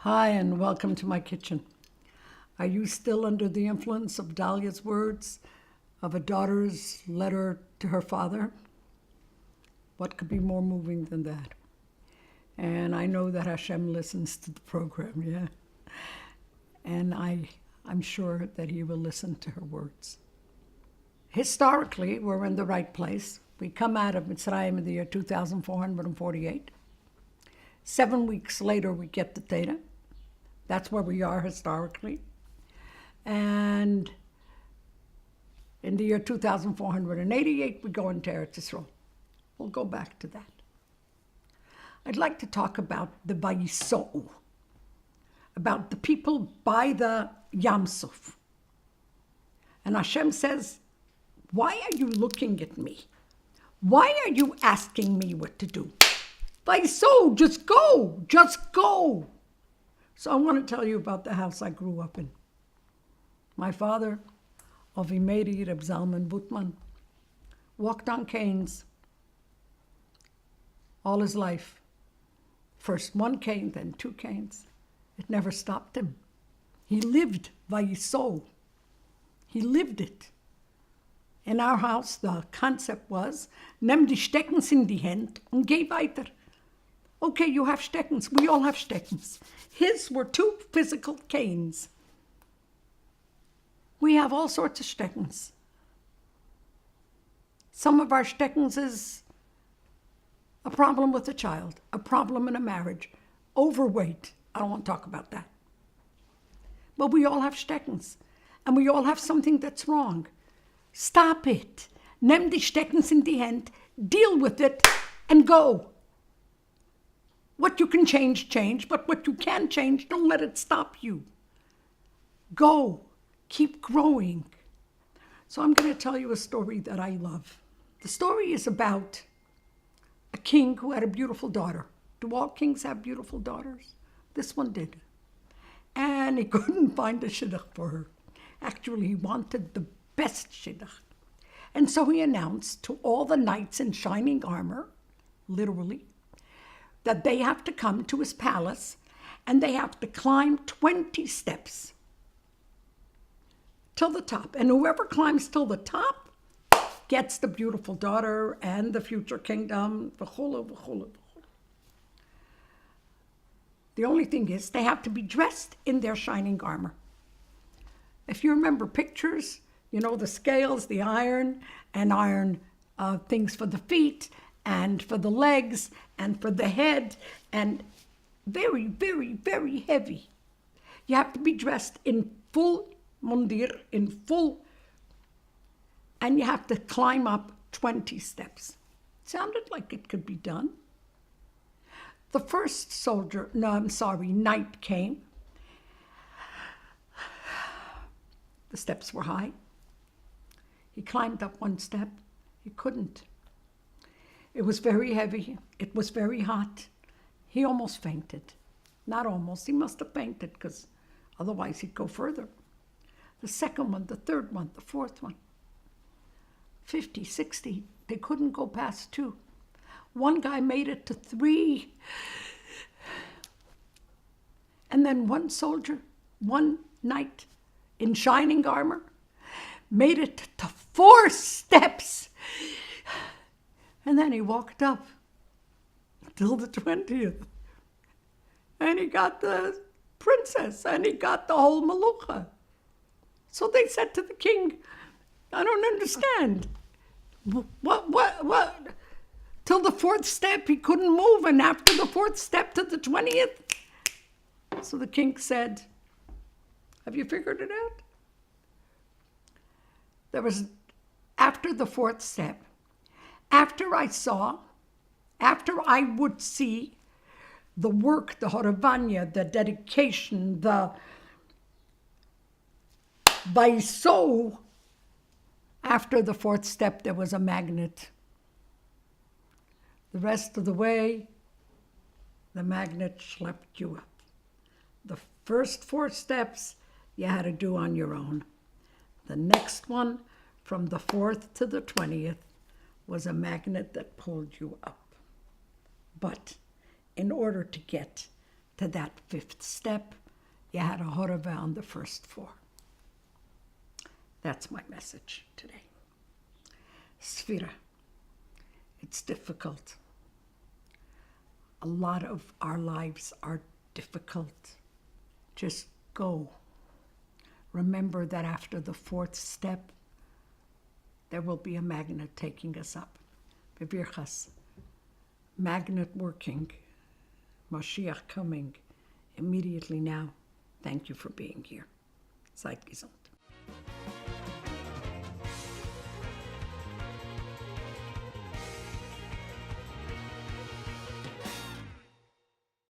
Hi, and welcome to my kitchen. Are you still under the influence of Dalia's words of a daughter's letter to her father? What could be more moving than that? And I know that Hashem listens to the program, yeah? And I'm sure that he will listen to her words. Historically, we're in the right place. We come out of Mitzrayim in the year 2448. 7 weeks later, we get the Torah. That's where we are historically. And in the year 2488, we go into Eretz Yisrael. We'll go back to that. I'd like to talk about the Vayisou, about the people by the Yam Suf. And Hashem says, why are you looking at me? Why are you asking me what to do? Vayisou, just go, just go. So I want to tell you about the house I grew up in. My father, Avimeiri Reb Zalman Butman, walked on canes all his life. First one cane, then two canes. It never stopped him. He lived Vayisou. He lived it. In our house, the concept was, nimm die Steckens in die Hand und geh weiter. Okay, you have Steckens. We all have Steckens. His were two physical canes. We have all sorts of Steckens. Some of our Steckens is a problem with a child, a problem in a marriage, overweight. I don't want to talk about that. But we all have Steckens, and we all have something that's wrong. Stop it. Nimm die Steckens in die Hand, deal with it, and go. What you can change, change, but what you can't change, don't let it stop you. Go. Keep growing. So I'm going to tell you a story that I love. The story is about a king who had a beautiful daughter. Do all kings have beautiful daughters? This one did. And he couldn't find a shidduch for her. Actually, he wanted the best shidduch. And so he announced to all the knights in shining armor, literally, that they have to come to his palace and they have to climb 20 steps till the top. And whoever climbs till the top gets the beautiful daughter and the future kingdom. The only thing is they have to be dressed in their shining armor. If you remember pictures, you know, the scales, the iron, and iron things for the feet, and for the legs, and for the head, and very, very, very heavy. You have to be dressed in full mundir, in full, and you have to climb up 20 steps. Sounded like it could be done. The first knight came. The steps were high. He climbed up one step. He couldn't. It was very heavy. It was very hot. He almost fainted. Not almost. He must have fainted because otherwise he'd go further. The second one, the third one, the fourth one. 50, 60. They couldn't go past 2. One guy made it to 3. And then one soldier, one knight in shining armor, made it to 4 steps. And then he walked up till the 20th. And he got the princess, and he got the whole Malucha. So they said to the king, I don't understand. What? Till the 4th step, he couldn't move, and after the 4th step to the 20th. So the king said, have you figured it out? There was, after the 4th step, after I would see the work, the horavanya, the dedication, the Vayisou, after the 4th step, there was a magnet. The rest of the way, the magnet schlepped you up. The first 4 steps, you had to do on your own. The next one, from the 4th to the 20th, was a magnet that pulled you up. But in order to get to that fifth step, you had a horava on the first four. That's my message today. Sfira. It's difficult. A lot of our lives are difficult. Just go. Remember that after the fourth step, there will be a magnet taking us up. Bevirchas. Magnet working. Moshiach coming immediately now. Thank you for being here. Seid gesund.